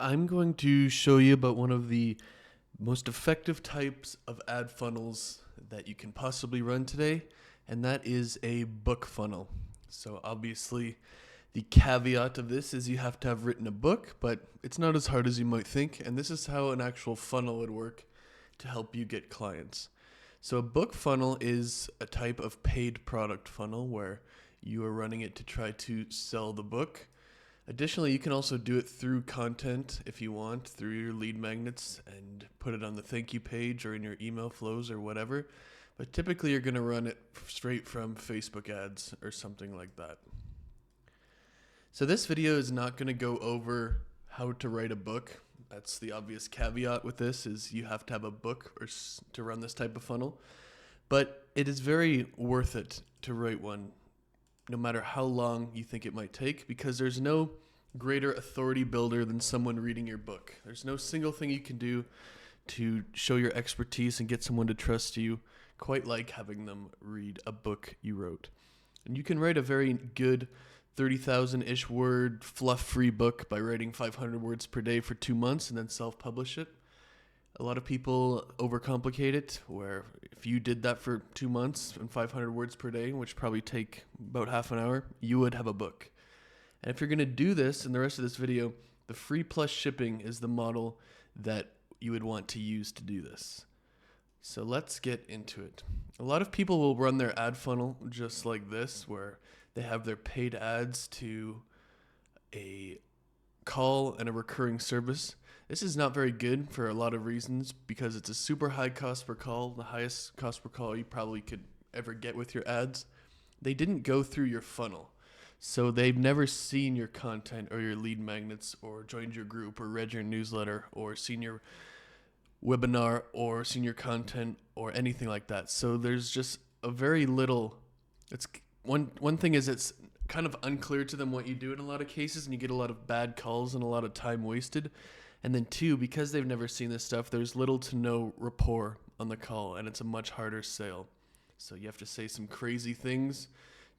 I'm going to show you about one of the most effective types of ad funnels that you can possibly run today, and that is a book funnel. So obviously, the caveat of this is you have to have written a book, but it's not as hard as you might think, and this is how an actual funnel would work to help you get clients. So a book funnel is a type of paid product funnel where you are running it to try to sell the book. Additionally, you can also do it through content if you want, through your lead magnets and put it on the thank you page or in your email flows or whatever. But typically you're going to run it straight from Facebook ads or something like that. So this video is not going to go over how to write a book. That's the obvious caveat with this, is you have to have a book or to run this type of funnel. But it is very worth it to write one, no matter how long you think it might take, because there's no greater authority builder than someone reading your book. There's no single thing you can do to show your expertise and get someone to trust you quite like having them read a book you wrote. And you can write a very good 30,000-ish word fluff-free book by writing 500 words per day for 2 months and then self-publish it. A lot of people overcomplicate it, where if you did that for 2 months and 500 words per day, which probably take about half an hour, you would have a book. And if you're going to do this in the rest of this video, the free plus shipping is the model that you would want to use to do this. So let's get into it. A lot of people will run their ad funnel just like this, where they have their paid ads to a call and a recurring service. This is not very good for a lot of reasons, because it's a super high cost per call, the highest cost per call you probably could ever get with your ads. They didn't go through your funnel, so they've never seen your content or your lead magnets or joined your group or read your newsletter or seen your webinar or seen your content or anything like that. So there's just a very little. It's one thing is it's kind of unclear to them what you do in a lot of cases, and you get a lot of bad calls and a lot of time wasted. And then two, because they've never seen this stuff, there's little to no rapport on the call, and it's a much harder sale. So you have to say some crazy things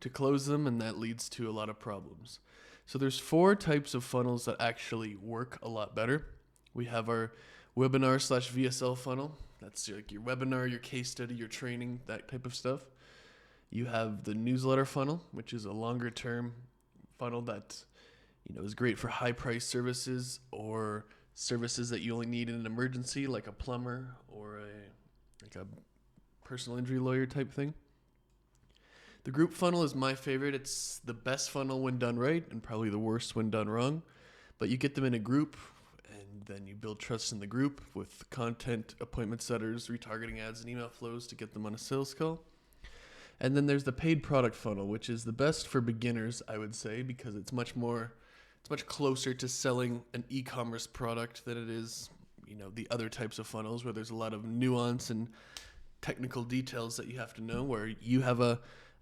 to close them, and that leads to a lot of problems. So there's 4 types of funnels that actually work a lot better. We have our webinar/VSL funnel. That's like your webinar, your case study, your training, that type of stuff. You have the newsletter funnel, which is a longer term funnel that is great for high price services or services that you only need in an emergency, like a plumber or a personal injury lawyer type thing. The group funnel is my favorite. It's the best funnel when done right and probably the worst when done wrong. But you get them in a group, and then you build trust in the group with content, appointment setters, retargeting ads, and email flows to get them on a sales call. And then there's the paid product funnel, which is the best for beginners, I would say, because it's much closer to selling an e-commerce product than it is, the other types of funnels where there's a lot of nuance and technical details that you have to know, where you have a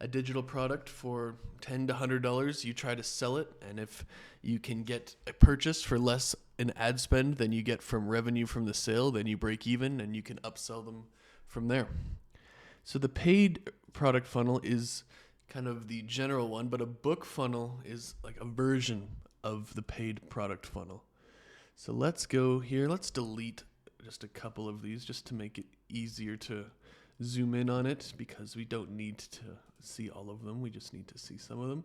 digital product for $10 to $100, you try to sell it, and if you can get a purchase for less in ad spend than you get from revenue from the sale, then you break even and you can upsell them from there. So the paid product funnel is kind of the general one, but a book funnel is like a version of the paid product funnel. So let's go here. Let's delete just a couple of these just to make it easier to zoom in on it, because we don't need to see all of them. We just need to see some of them.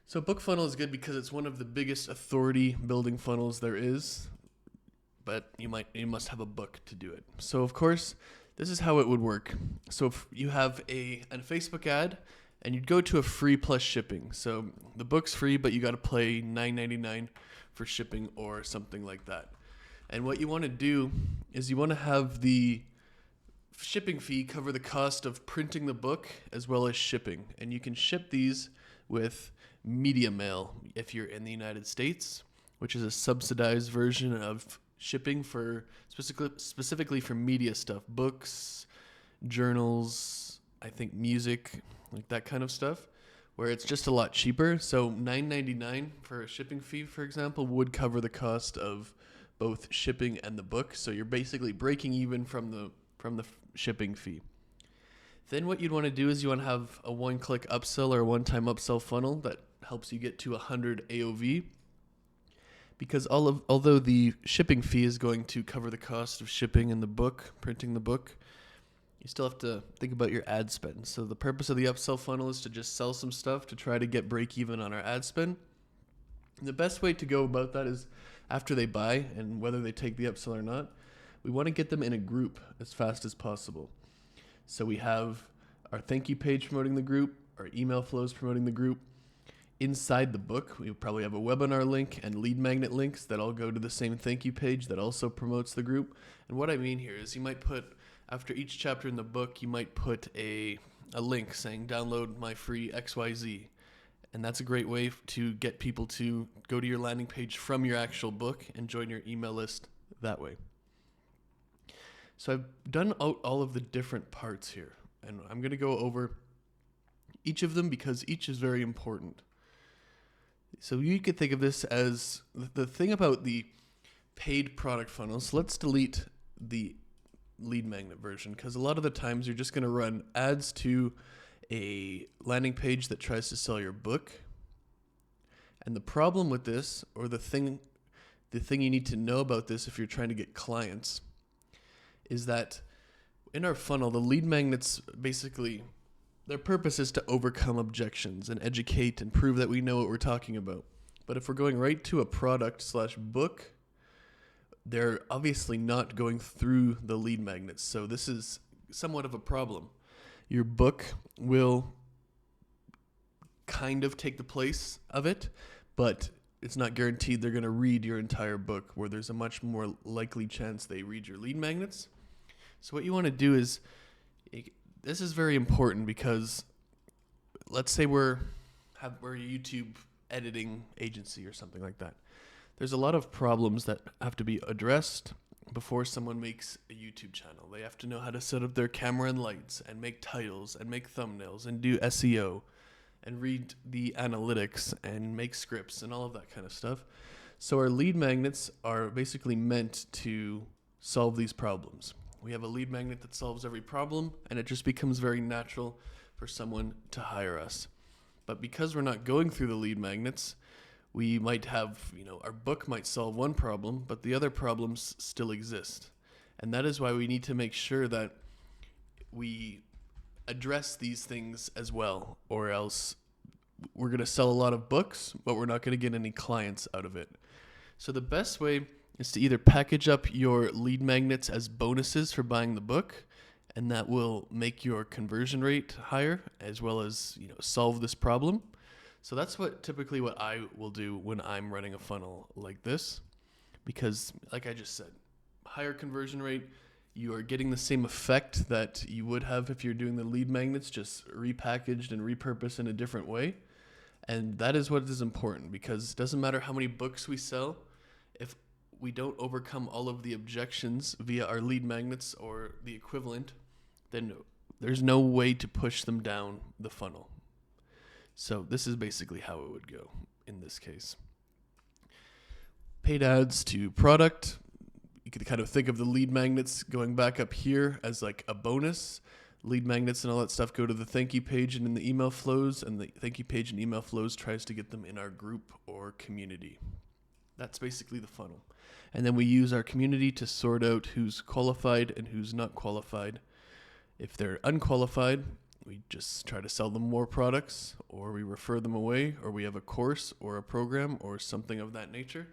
So book funnel is good because it's one of the biggest authority building funnels there is, but you must have a book to do it. So of course, this is how it would work. So if you have a Facebook ad, and you'd go to a free plus shipping. So the book's free, but you got to pay $9.99 for shipping or something like that. And what you want to do is you want to have the shipping fee cover the cost of printing the book as well as shipping. And you can ship these with media mail if you're in the United States, which is a subsidized version of shipping for specifically for media stuff, books, journals, I think music, like that kind of stuff, where it's just a lot cheaper. So $9.99 for a shipping fee, for example, would cover the cost of both shipping and the book. So you're basically breaking even from the shipping fee. Then what you'd want to do is you want to have a one-click upsell or a one-time upsell funnel that helps you get to 100 AOV. because although the shipping fee is going to cover the cost of shipping and the book, printing the book, you still have to think about your ad spend. So the purpose of the upsell funnel is to just sell some stuff to try to get break even on our ad spend. And the best way to go about that is after they buy, and whether they take the upsell or not, we want to get them in a group as fast as possible. So we have our thank you page promoting the group, our email flows promoting the group. Inside the book, we probably have a webinar link and lead magnet links that all go to the same thank you page that also promotes the group. And what I mean here is you might put, after each chapter in the book, you might put a link saying download my free XYZ. And that's a great way to get people to go to your landing page from your actual book and join your email list that way. So I've done all of the different parts here, and I'm going to go over each of them because each is very important. So you could think of this as the thing about the paid product funnels. Let's delete the lead magnet version, because a lot of the times you're just going to run ads to a landing page that tries to sell your book. And the problem with this, or the thing you need to know about this if you're trying to get clients, is that in our funnel, the lead magnets, basically their purpose is to overcome objections and educate and prove that we know what we're talking about. But if we're going right to a product/book, they're obviously not going through the lead magnets. So this is somewhat of a problem. Your book will kind of take the place of it, but it's not guaranteed they're going to read your entire book, where there's a much more likely chance they read your lead magnets. So what you want to do is, this is very important, because let's say we're a YouTube editing agency or something like that. There's a lot of problems that have to be addressed before someone makes a YouTube channel. They have to know how to set up their camera and lights and make titles and make thumbnails and do SEO and read the analytics and make scripts and all of that kind of stuff. So our lead magnets are basically meant to solve these problems. We have a lead magnet that solves every problem, and it just becomes very natural for someone to hire us. But because we're not going through the lead magnets, we might have, our book might solve one problem, but the other problems still exist. And that is why we need to make sure that we address these things as well, or else we're going to sell a lot of books, but we're not going to get any clients out of it. So the best way is to either package up your lead magnets as bonuses for buying the book, and that will make your conversion rate higher, as well as solve this problem. So that's typically what I will do when I'm running a funnel like this, because like I just said, higher conversion rate, you are getting the same effect that you would have if you're doing the lead magnets, just repackaged and repurposed in a different way. And that is what is important, because it doesn't matter how many books we sell, if we don't overcome all of the objections via our lead magnets or the equivalent, then there's no way to push them down the funnel. So this is basically how it would go in this case. Paid ads to product. You could kind of think of the lead magnets going back up here as like a bonus. Lead magnets and all that stuff go to the thank you page and in the email flows, and the thank you page and email flows tries to get them in our group or community. That's basically the funnel. And then we use our community to sort out who's qualified and who's not qualified. If they're unqualified, we just try to sell them more products, or we refer them away, or we have a course or a program or something of that nature.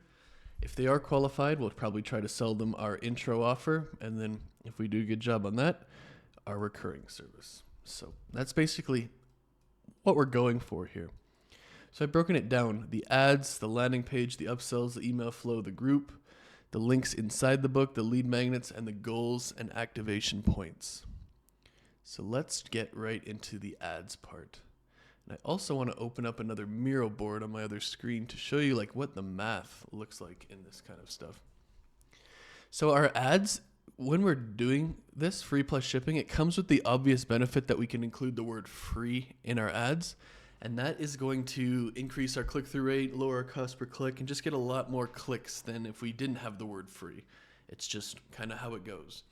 If they are qualified, we'll probably try to sell them our intro offer, and then if we do a good job on that, our recurring service. So that's basically what we're going for here. So I've broken it down: the ads, the landing page, the upsells, the email flow, the group, the links inside the book, the lead magnets, and the goals and activation points. So let's get right into the ads part. And I also want to open up another Miro board on my other screen to show you what the math looks like in this kind of stuff. So our ads, when we're doing this free plus shipping, it comes with the obvious benefit that we can include the word free in our ads. And that is going to increase our click-through rate, lower our cost per click, and just get a lot more clicks than if we didn't have the word free. It's just kind of how it goes.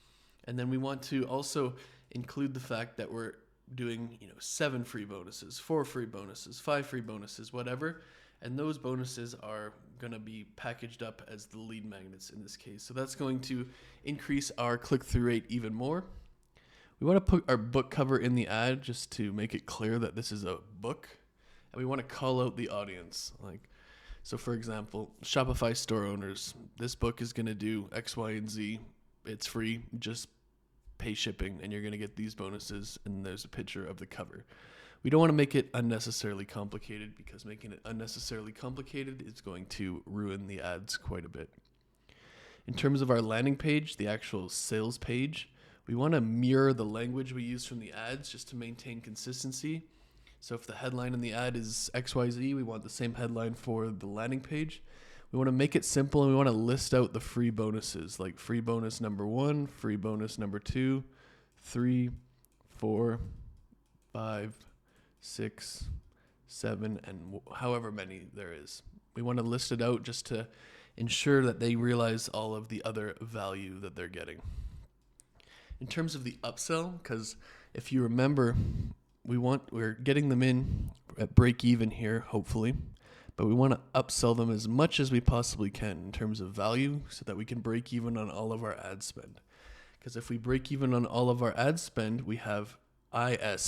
And then we want to also include the fact that we're doing 7 free bonuses, 4 free bonuses, 5 free bonuses, whatever. And those bonuses are going to be packaged up as the lead magnets in this case. So that's going to increase our click-through rate even more. We want to put our book cover in the ad just to make it clear that this is a book. And we want to call out the audience. So for example, Shopify store owners, this book is going to do X, Y, and Z. It's free. Just pay shipping and you're going to get these bonuses. And there's a picture of the cover. We don't want to make it unnecessarily complicated because making it unnecessarily complicated is going to ruin the ads quite a bit. In terms of our landing page, the actual sales page, we want to mirror the language we use from the ads just to maintain consistency. So if the headline in the ad is XYZ, we want the same headline for the landing page. We want to make it simple and we want to list out the free bonuses, like free bonus number 1, free bonus number 2, 3, 4, 5, 6, 7, and however many there is. We want to list it out just to ensure that they realize all of the other value that they're getting. In terms of the upsell, because if you remember, we're getting them in at break even here, hopefully, but we want to upsell them as much as we possibly can in terms of value so that we can break even on all of our ad spend. Because if we break even on all of our ad spend, we have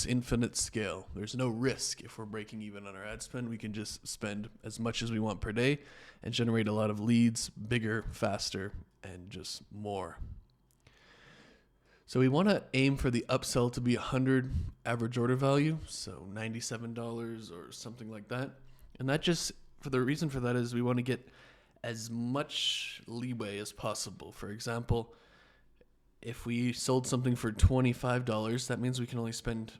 infinite scale. There's no risk if we're breaking even on our ad spend. We can just spend as much as we want per day and generate a lot of leads, bigger, faster, and just more. So we want to aim for the upsell to be 100 average order value, so $97 or something like that. And that just, for the reason for that is we want to get as much leeway as possible. For example, if we sold something for $25, that means we can only spend,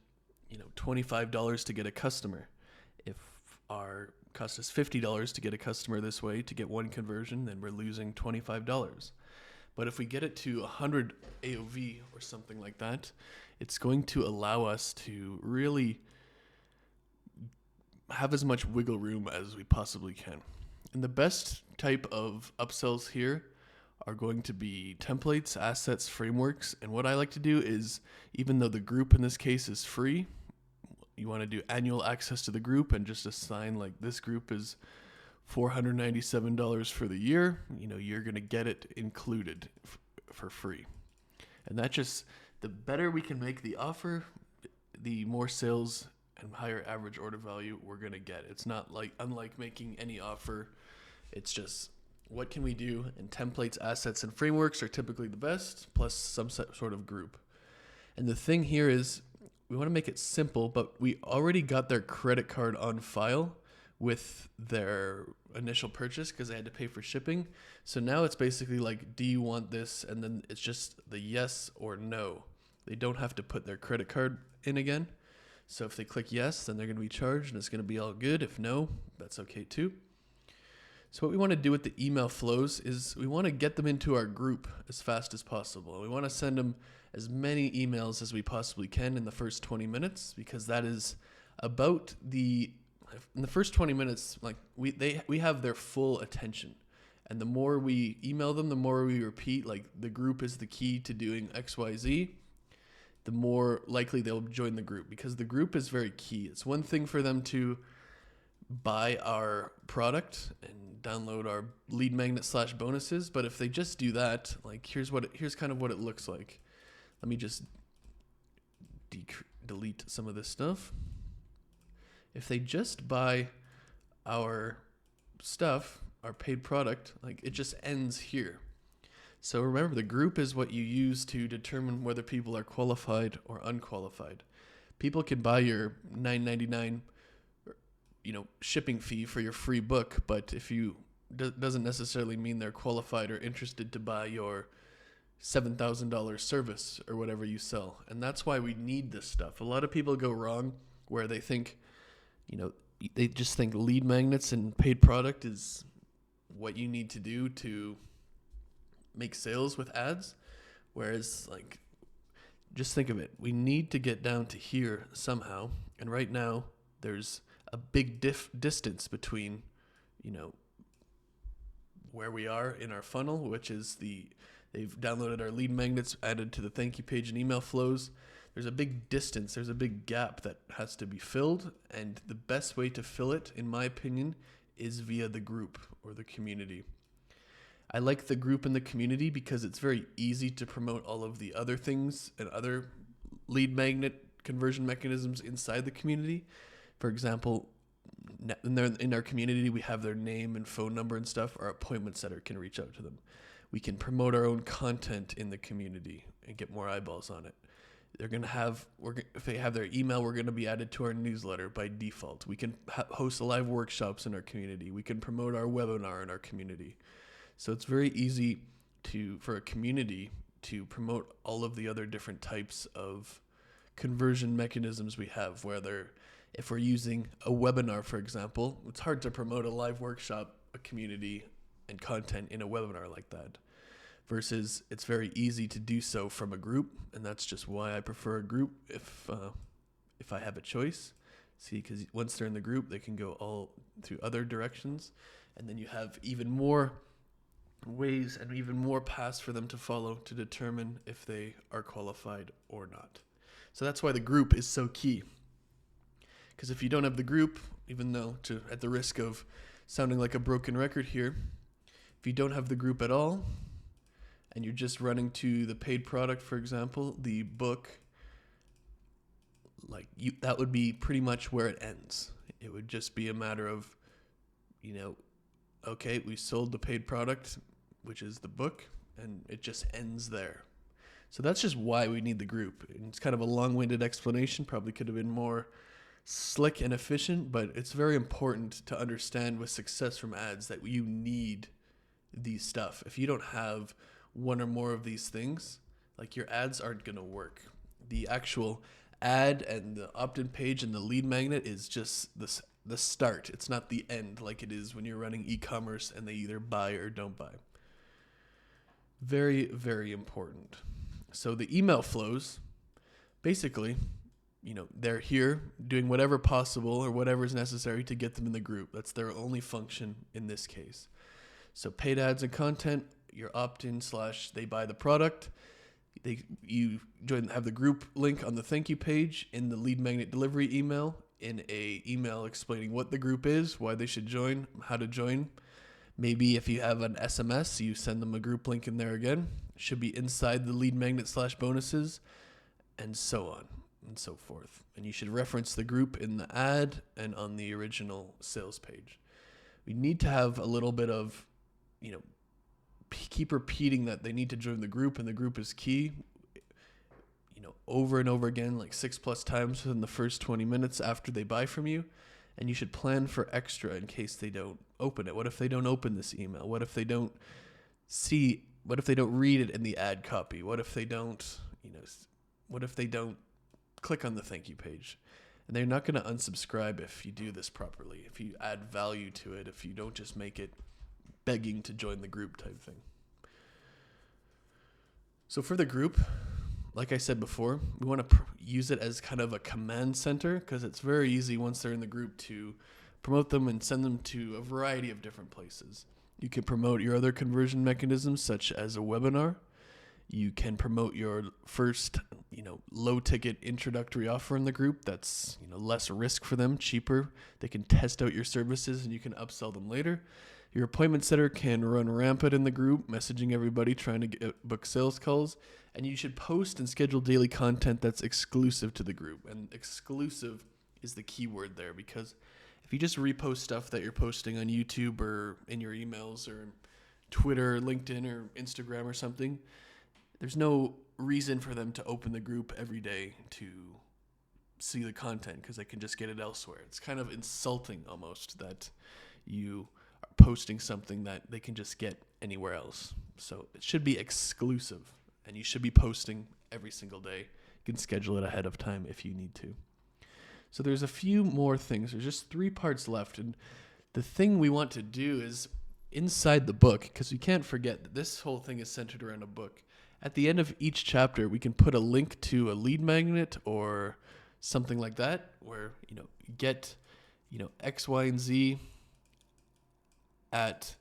$25 to get a customer. If our cost is $50 to get a customer this way to get one conversion, then we're losing $25. But if we get it to 100 AOV or something like that, it's going to allow us to really have as much wiggle room as we possibly can. And the best type of upsells here are going to be templates, assets, frameworks. And what I like to do is, even though the group in this case is free, you want to do annual access to the group and just assign like this group is $497 for the year. You're going to get it included for free. And that just, the better we can make the offer, the more sales and higher average order value we're going to get. It's not unlike making any offer. It's just, what can we do? And templates, assets, and frameworks are typically the best, plus some sort of group. And the thing here is we want to make it simple, but we already got their credit card on file with their initial purchase because they had to pay for shipping. So now it's basically like, do you want this? And then it's just the yes or no. They don't have to put their credit card in again. So if they click yes, then they're going to be charged and it's going to be all good. If no, that's okay too. So what we want to do with the email flows is we want to get them into our group as fast as possible. We want to send them as many emails as we possibly can in the first 20 minutes because that is about in the first 20 minutes, like we have their full attention. And the more we email them, the more we repeat, like the group is the key to doing XYZ, the more likely they'll join the group because the group is very key. It's one thing for them to buy our product and download our lead magnet / bonuses. But if they just do that, like here's kind of what it looks like. Let me just delete some of this stuff. If they just buy our stuff, our paid product, like it just ends here. So remember, the group is what you use to determine whether people are qualified or unqualified. People can buy your $9.99 shipping fee for your free book, but if you doesn't necessarily mean they're qualified or interested to buy your $7,000 service or whatever you sell. And that's why we need this stuff. A lot of people go wrong where they think, they just think lead magnets and paid product is what you need to do to make sales with ads. Whereas just think of it. We need to get down to here somehow. And right now there's a big distance between, where we are in our funnel, which is they've downloaded our lead magnets, added to the thank you page and email flows. There's a big distance. There's a big gap that has to be filled. And the best way to fill it, in my opinion, is via the group or the community. I like the group and the community because it's very easy to promote all of the other things and other lead magnet conversion mechanisms inside the community. For example, in our community, we have their name and phone number and stuff. Our appointment setter can reach out to them. We can promote our own content in the community and get more eyeballs on it. They're going to have, if they have their email, we're going to be added to our newsletter by default. We can host live workshops in our community. We can promote our webinar in our community. So it's very easy for a community to promote all of the other different types of conversion mechanisms we have, whether if we're using a webinar, for example, it's hard to promote a live workshop, a community, and content in a webinar like that. Versus it's very easy to do so from a group, and that's just why I prefer a group if I have a choice. See, because once they're in the group, they can go all through other directions, and then you have even more ways and even more paths for them to follow to determine if they are qualified or not. So that's why the group is so key. Because if you don't have the group, even though at the risk of sounding like a broken record here, if you don't have the group at all, and you're just running to the paid product, for example, the book, that would be pretty much where it ends. It would just be a matter of, okay, we sold the paid product, which is the book, and it just ends there. So that's just why we need the group. And it's kind of a long-winded explanation, probably could have been more slick and efficient, but it's very important to understand with success from ads that you need these stuff. If you don't have one or more of these things, like your ads aren't going to work. The actual ad and the opt-in page and the lead magnet is just the start. It's not the end like it is when you're running e-commerce and they either buy or don't buy. Very, very important. So the email flows, basically, they're here doing whatever possible or whatever is necessary to get them in the group. That's their only function in this case. So paid ads and content, your opt-in / they buy the product. You have the group link on the thank you page in the lead magnet delivery email, in a email explaining what the group is, why they should join, how to join. Maybe if you have an SMS, you send them a group link in there again. It should be inside the lead magnet / bonuses, and so on and so forth. And you should reference the group in the ad and on the original sales page. We need to have a little bit of, keep repeating that they need to join the group and the group is key, over and over again, like 6+ times within the first 20 minutes after they buy from you. And you should plan for extra in case they don't open it. What if they don't open this email? What if they don't read it in the ad copy? What if they don't click on the thank you page? And they're not going to unsubscribe if you do this properly, if you add value to it, if you don't just make it begging to join the group type thing. So for the group, like I said before, we want to use it as kind of a command center because it's very easy once they're in the group to promote them and send them to a variety of different places. You can promote your other conversion mechanisms such as a webinar. You can promote your first, low ticket introductory offer in the group. That's, less risk for them, cheaper. They can test out your services and you can upsell them later. Your appointment setter can run rampant in the group, messaging everybody, trying to book sales calls. And you should post and schedule daily content that's exclusive to the group. And exclusive is the key word there, because if you just repost stuff that you're posting on YouTube or in your emails or Twitter, or LinkedIn, or Instagram or something, there's no reason for them to open the group every day to see the content because they can just get it elsewhere. It's kind of insulting almost that you are posting something that they can just get anywhere else. So it should be exclusive, and you should be posting every single day. You can schedule it ahead of time if you need to. So there's a few more things. There's just 3 parts left, and the thing we want to do is inside the book, because we can't forget that this whole thing is centered around a book. At the end of each chapter, we can put a link to a lead magnet or something like that, where get X, Y, and Z at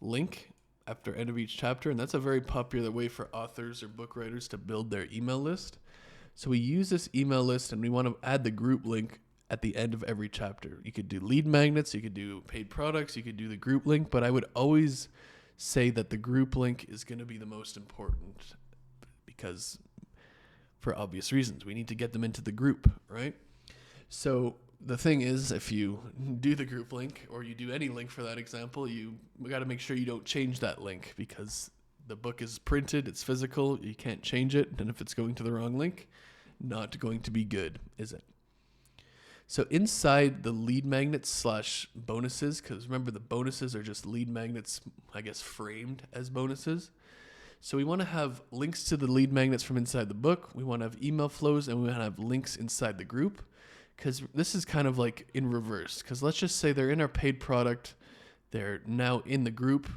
link after end of each chapter, and that's a very popular way for authors or book writers to build their email list. So we use this email list, and we want to add the group link at the end of every chapter. You could do lead magnets, you could do paid products, you could do the group link, but I would always say that the group link is going to be the most important because for obvious reasons, we need to get them into the group, right? So the thing is, if you do the group link or you do any link for that example, you got to make sure you don't change that link because the book is printed, it's physical, you can't change it. And if it's going to the wrong link, not going to be good, is it? So inside the lead magnets / bonuses, because remember the bonuses are just lead magnets, I guess, framed as bonuses. So we want to have links to the lead magnets from inside the book. We want to have email flows and we want to have links inside the group because this is kind of like in reverse. Because let's just say they're in our paid product. They're now in the group.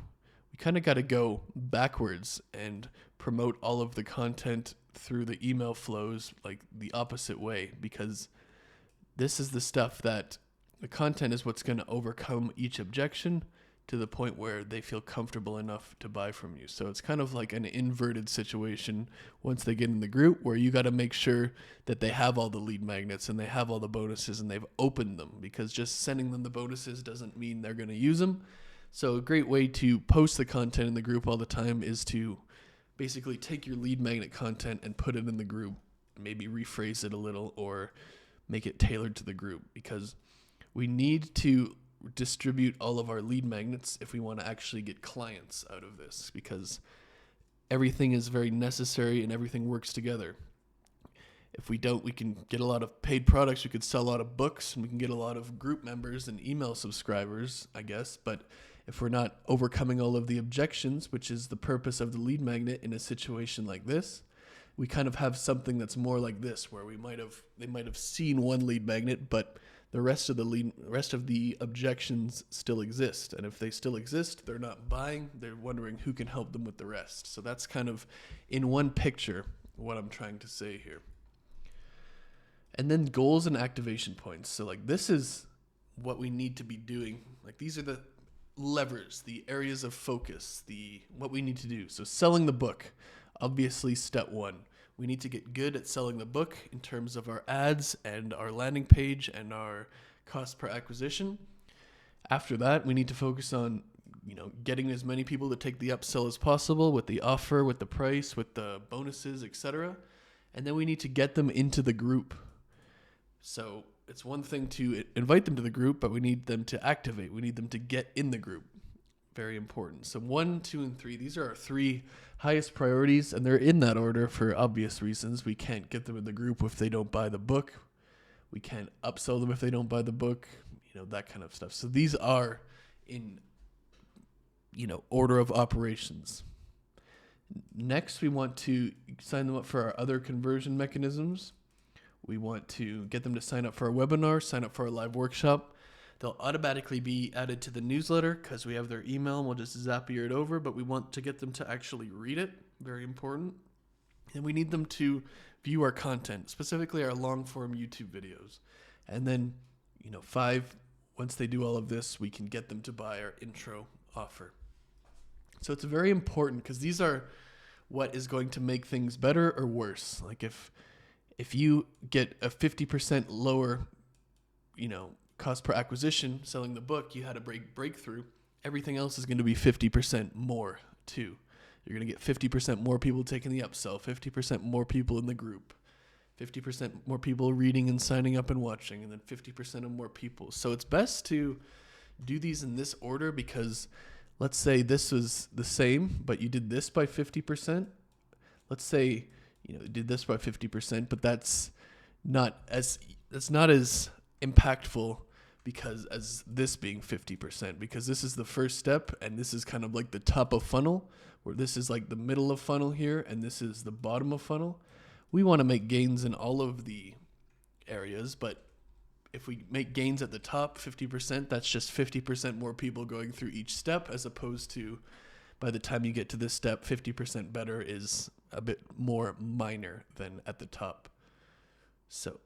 We kind of got to go backwards and promote all of the content through the email flows like the opposite way because this is the stuff that the content is what's going to overcome each objection to the point where they feel comfortable enough to buy from you. So it's kind of like an inverted situation once they get in the group where you got to make sure that they have all the lead magnets and they have all the bonuses and they've opened them because just sending them the bonuses doesn't mean they're going to use them. So a great way to post the content in the group all the time is to basically take your lead magnet content and put it in the group, maybe rephrase it a little or make it tailored to the group because we need to distribute all of our lead magnets if we want to actually get clients out of this because everything is very necessary and everything works together. If we don't, we can get a lot of paid products, we could sell a lot of books, and we can get a lot of group members and email subscribers, I guess. But if we're not overcoming all of the objections, which is the purpose of the lead magnet in a situation like this, we kind of have something that's more like this, where they might have seen one lead magnet, but the rest of the objections still exist. And if they still exist, they're not buying, they're wondering who can help them with the rest. So that's kind of in one picture what I'm trying to say here. And then goals and activation points. So like this is what we need to be doing. Like these are the levers, the areas of focus, what we need to do. So selling the book, obviously step one. We need to get good at selling the book in terms of our ads and our landing page and our cost per acquisition. After that, we need to focus on, getting as many people to take the upsell as possible with the offer, with the price, with the bonuses, etc. And then we need to get them into the group. So it's one thing to invite them to the group, but we need them to activate. We need them to get in the group. Very important. So 1, 2, and 3, these are our 3 highest priorities, and they're in that order for obvious reasons. We can't get them in the group if they don't buy the book. We can't upsell them if they don't buy the book, that kind of stuff. So these are in, order of operations. Next, we want to sign them up for our other conversion mechanisms. We want to get them to sign up for our webinar, sign up for our live workshop. They'll automatically be added to the newsletter because we have their email and we'll just Zapier it over, but we want to get them to actually read it. Very important. And we need them to view our content, specifically our long form YouTube videos. And then, 5, once they do all of this, we can get them to buy our intro offer. So it's very important because these are what is going to make things better or worse. Like if you get a 50% lower, cost per acquisition selling the book, you had a breakthrough. Everything else is going to be 50% more too. You're going to get 50% more people taking the upsell, 50% more people in the group, 50% more people reading and signing up and watching, and then 50% of more people. So it's best to do these in this order because let's say this was the same, but you did this by 50%. Let's say, you did this by 50%, but that's not as impactful because as this being 50%, because this is the first step and this is kind of like the top of funnel, where this is like the middle of funnel here and this is the bottom of funnel. We want to make gains in all of the areas, but if we make gains at the top 50%, that's just 50% more people going through each step, as opposed to by the time you get to this step, 50% better is a bit more minor than at the top. So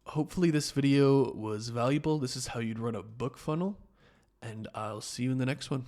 hopefully this video was valuable. This is how you'd run a book funnel, and I'll see you in the next one.